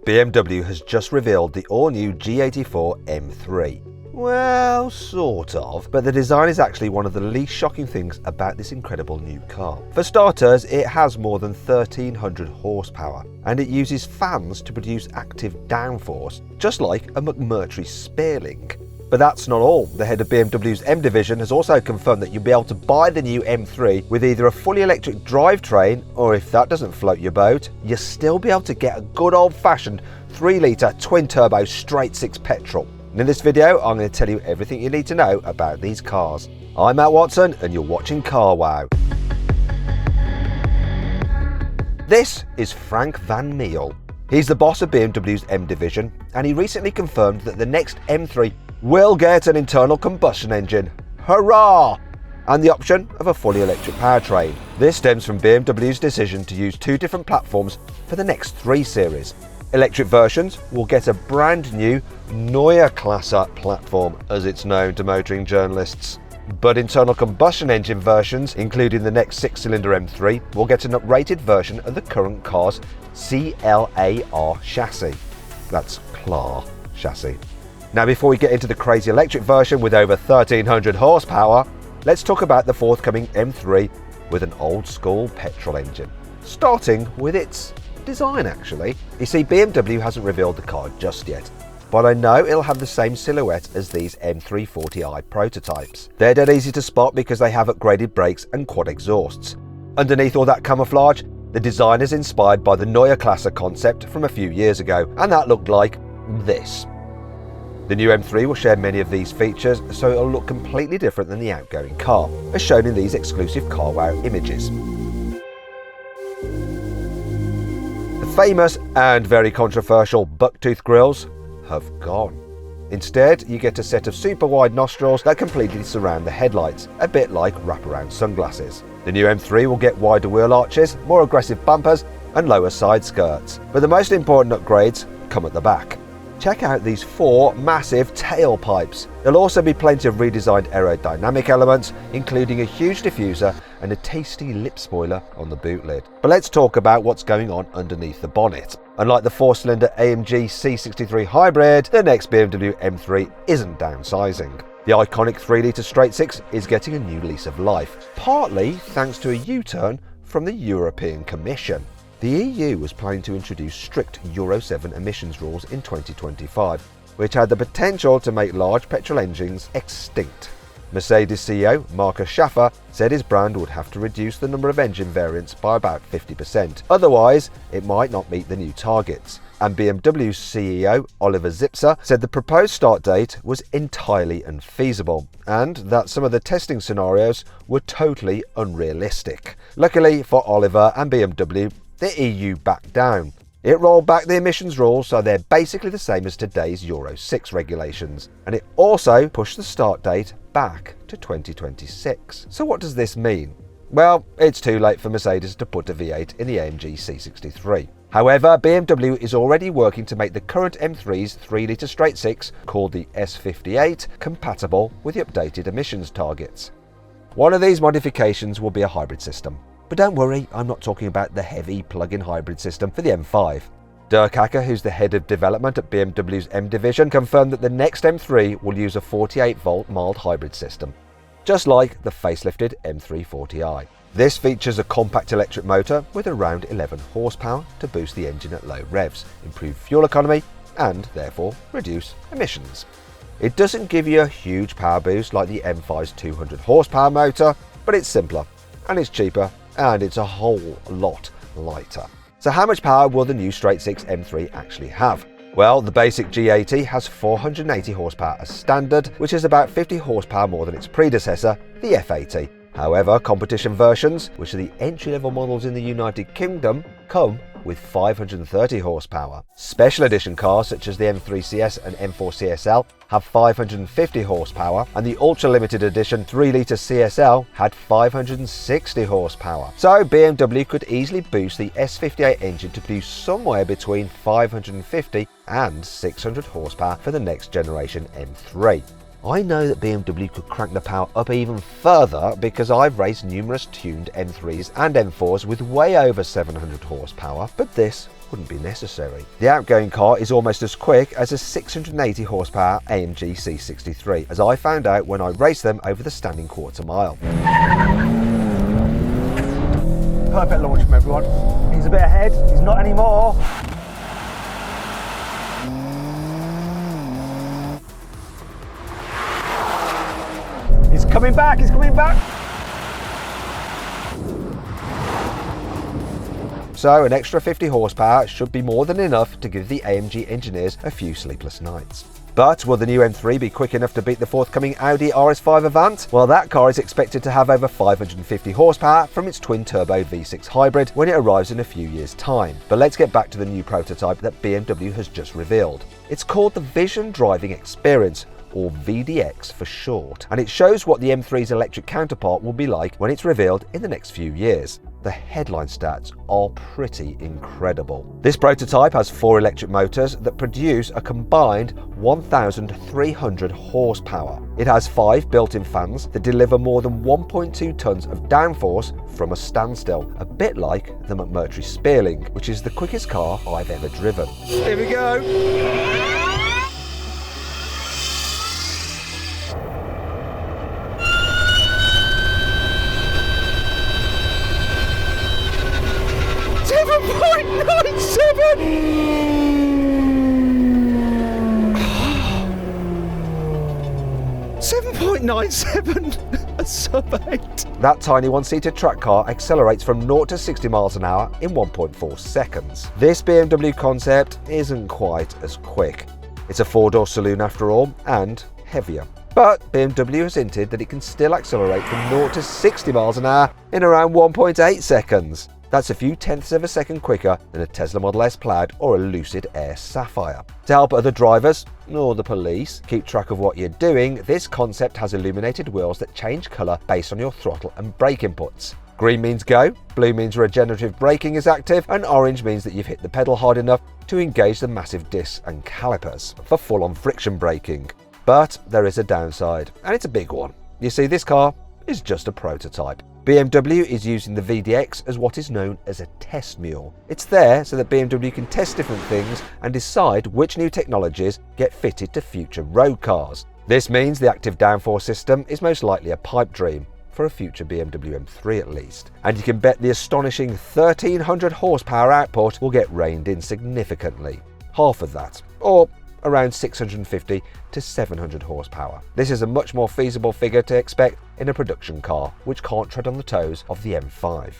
BMW has just revealed the all-new G84 M3. Well, sort of, but the design is actually one of the least shocking things about this incredible new car. For starters, it has more than 1300 horsepower, and it uses fans to produce active downforce, just like a McMurtry Spearlink. But that's not all. The head of BMW's M division has also confirmed that you'll be able to buy the new M3 with either a fully electric drivetrain, or if that doesn't float your boat, you'll still be able to get a good old-fashioned 3-litre twin-turbo straight-six petrol. And in this video, I'm going to tell you everything you need to know about these cars. I'm Matt Watson, and you're watching Car Wow. This is Frank Van Meel. He's the boss of BMW's M division, and he recently confirmed that the next M3 will get an internal combustion engine. Hurrah! And the option of a fully electric powertrain. This stems from BMW's decision to use two different platforms for the next 3 series. Electric versions will get a brand new Neue Klasse platform, as it's known to motoring journalists. But internal combustion engine versions, including the next 6-cylinder M3, will get an uprated version of the current car's CLAR chassis. That's CLAR chassis. Now, before we get into the crazy electric version with over 1300 horsepower, let's talk about the forthcoming M3 with an old-school petrol engine. Starting with its design, actually. You see, BMW hasn't revealed the car just yet, but I know it'll have the same silhouette as these M340i prototypes. They're dead easy to spot because they have upgraded brakes and quad exhausts. Underneath all that camouflage, the design is inspired by the Neue Klasse concept from a few years ago, and that looked like this. The new M3 will share many of these features, so it'll look completely different than the outgoing car, as shown in these exclusive Car Wow images. The famous and very controversial bucktooth grills have gone. Instead, you get a set of super wide nostrils that completely surround the headlights, a bit like wraparound sunglasses. The new M3 will get wider wheel arches, more aggressive bumpers, and lower side skirts. But the most important upgrades come at the back. Check out these 4 massive tailpipes. There'll also be plenty of redesigned aerodynamic elements, including a huge diffuser and a tasty lip spoiler on the boot lid. But let's talk about what's going on underneath the bonnet. Unlike the 4-cylinder AMG C63 hybrid, the next BMW M3 isn't downsizing. The iconic 3-litre straight-six is getting a new lease of life, partly thanks to a U-turn from the European Commission. The EU was planning to introduce strict Euro 7 emissions rules in 2025, which had the potential to make large petrol engines extinct. Mercedes CEO Markus Schaffer said his brand would have to reduce the number of engine variants by about 50%, otherwise it might not meet the new targets. And BMW's CEO Oliver Zipse said the proposed start date was entirely unfeasible, and that some of the testing scenarios were totally unrealistic. Luckily for Oliver and BMW, the EU backed down. It rolled back the emissions rules, so they're basically the same as today's Euro 6 regulations. And it also pushed the start date back to 2026. So what does this mean? Well, it's too late for Mercedes to put a V8 in the AMG C63. However, BMW is already working to make the current M3's 3-litre straight-six, called the S58, compatible with the updated emissions targets. One of these modifications will be a hybrid system. But don't worry, I'm not talking about the heavy plug-in hybrid system for the M5. Dirk Acker, who's the head of development at BMW's M division, confirmed that the next M3 will use a 48-volt mild hybrid system, just like the facelifted M340i. This features a compact electric motor with around 11 horsepower to boost the engine at low revs, improve fuel economy, and therefore reduce emissions. It doesn't give you a huge power boost like the M5's 200 horsepower motor, but it's simpler, and it's cheaper, and it's a whole lot lighter. So how much power will the new straight-six M3 actually have? Well, the basic G80 has 480 horsepower as standard, which is about 50 horsepower more than its predecessor, the F80. However, competition versions, which are the entry-level models in the United Kingdom, come with 530 horsepower. Special edition cars such as the M3 CS and M4 CSL have 550 horsepower, and the ultra limited edition 3-litre CSL had 560 horsepower. So BMW could easily boost the S58 engine to produce somewhere between 550 and 600 horsepower for the next generation M3. I know that BMW could crank the power up even further because I've raced numerous tuned M3s and M4s with way over 700 horsepower, but this wouldn't be necessary. The outgoing car is almost as quick as a 680 horsepower AMG C63, as I found out when I raced them over the standing quarter mile. Perfect launch from everyone. He's a bit ahead, he's not anymore. He's coming back, he's coming back. So an extra 50 horsepower should be more than enough to give the AMG engineers a few sleepless nights. But will the new M3 be quick enough to beat the forthcoming Audi RS5 Avant? Well, that car is expected to have over 550 horsepower from its twin-turbo V6 hybrid when it arrives in a few years' time. But let's get back to the new prototype that BMW has just revealed. It's called the Vision Driving Experience, or VDX for short, and it shows what the M3's electric counterpart will be like when it's revealed in the next few years. The headline stats are pretty incredible. This prototype has 4 electric motors that produce a combined 1,300 horsepower. It has 5 built-in fans that deliver more than 1.2 tons of downforce from a standstill, a bit like the McMurtry Spearling, which is the quickest car I've ever driven. Here we go. 7.97, a sub-8. That tiny one-seater track car accelerates from 0 to 60 miles an hour in 1.4 seconds. This BMW concept isn't quite as quick. It's a 4-door saloon after all, and heavier. But BMW has hinted that it can still accelerate from 0 to 60 miles an hour in around 1.8 seconds. That's a few tenths of a second quicker than a Tesla Model S Plaid or a Lucid Air Sapphire. To help other drivers, or the police, keep track of what you're doing, this concept has illuminated wheels that change colour based on your throttle and brake inputs. Green means go, blue means regenerative braking is active, and orange means that you've hit the pedal hard enough to engage the massive discs and calipers for full-on friction braking. But there is a downside, and it's a big one. You see, this car is just a prototype. BMW is using the VDX as what is known as a test mule. It's there so that BMW can test different things and decide which new technologies get fitted to future road cars. This means the active downforce system is most likely a pipe dream, for a future BMW M3 at least. And you can bet the astonishing 1,300 horsepower output will get reined in significantly. Half of that, or around 650 to 700 horsepower. This is a much more feasible figure to expect in a production car, which can't tread on the toes of the M5.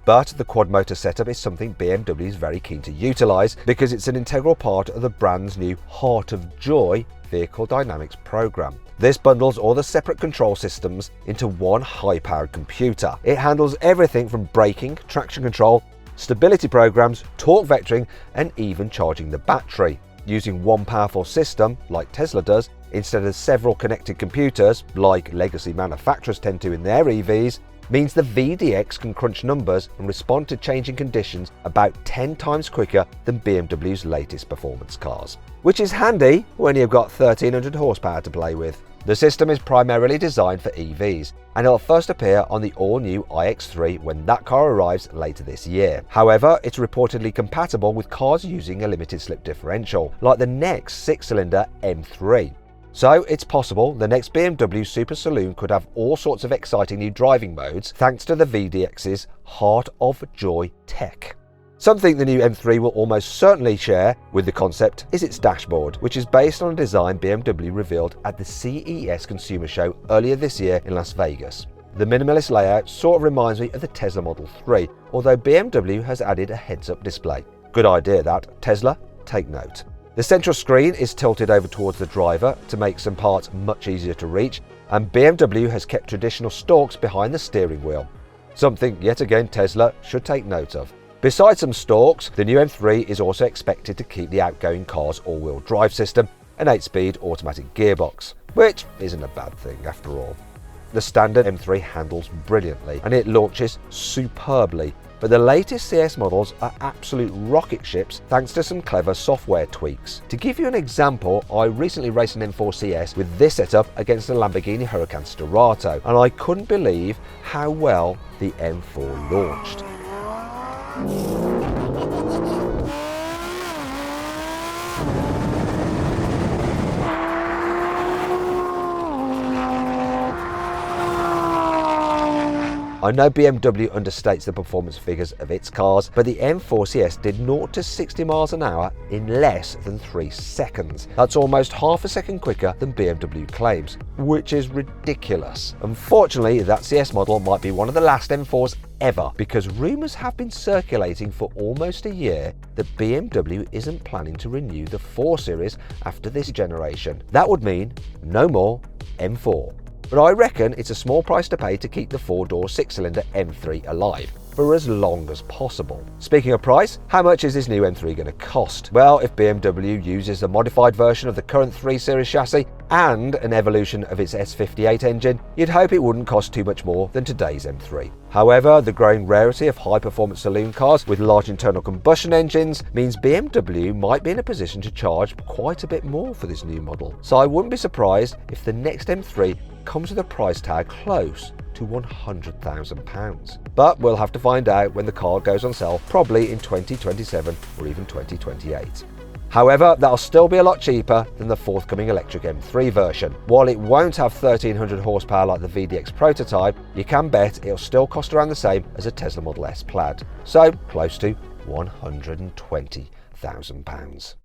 But the quad motor setup is something BMW is very keen to utilise because it's an integral part of the brand's new Heart of Joy vehicle dynamics program. This bundles all the separate control systems into one high-powered computer. It handles everything from braking, traction control, stability programs, torque vectoring, and even charging the battery. Using one powerful system, like Tesla does, instead of several connected computers, like legacy manufacturers tend to in their EVs, means the VDX can crunch numbers and respond to changing conditions about 10 times quicker than BMW's latest performance cars. Which is handy when you've got 1,300 horsepower to play with. The system is primarily designed for EVs, and it'll first appear on the all-new iX3 when that car arrives later this year. However, it's reportedly compatible with cars using a limited slip differential, like the next 6-cylinder M3. So it's possible the next BMW Super Saloon could have all sorts of exciting new driving modes thanks to the VDX's Heart of Joy tech. Something the new M3 will almost certainly share with the concept is its dashboard, which is based on a design BMW revealed at the CES Consumer Show earlier this year in Las Vegas. The minimalist layout sort of reminds me of the Tesla Model 3, although BMW has added a heads-up display. Good idea that. Tesla, take note. The central screen is tilted over towards the driver to make some parts much easier to reach, and BMW has kept traditional stalks behind the steering wheel. Something, yet again, Tesla should take note of. Besides some stalks, the new M3 is also expected to keep the outgoing car's all-wheel drive system, an 8-speed automatic gearbox, which isn't a bad thing after all. The standard M3 handles brilliantly and it launches superbly, but the latest CS models are absolute rocket ships thanks to some clever software tweaks. To give you an example, I recently raced an M4 CS with this setup against a Lamborghini Huracan Sturato, and I couldn't believe how well the M4 launched. I know BMW understates the performance figures of its cars, but the M4 CS did 0 to 60 miles an hour in less than 3 seconds. That's almost half a second quicker than BMW claims, which is ridiculous. Unfortunately, that CS model might be one of the last M4s ever, because rumours have been circulating for almost a year that BMW isn't planning to renew the 4 Series after this generation. That would mean no more M4. But I reckon it's a small price to pay to keep the 4-door 6-cylinder M3 alive for as long as possible. Speaking of price, how much is this new M3 going to cost? Well, if BMW uses a modified version of the current 3 Series chassis and an evolution of its S58 engine, you'd hope it wouldn't cost too much more than today's M3. However, the growing rarity of high-performance saloon cars with large internal combustion engines means BMW might be in a position to charge quite a bit more for this new model. So I wouldn't be surprised if the next M3 comes with a price tag close to £100,000. But we'll have to find out when the car goes on sale, probably in 2027 or even 2028. However, that'll still be a lot cheaper than the forthcoming electric M3 version. While it won't have 1300 horsepower like the VDX prototype, you can bet it'll still cost around the same as a Tesla Model S Plaid, so close to £120,000.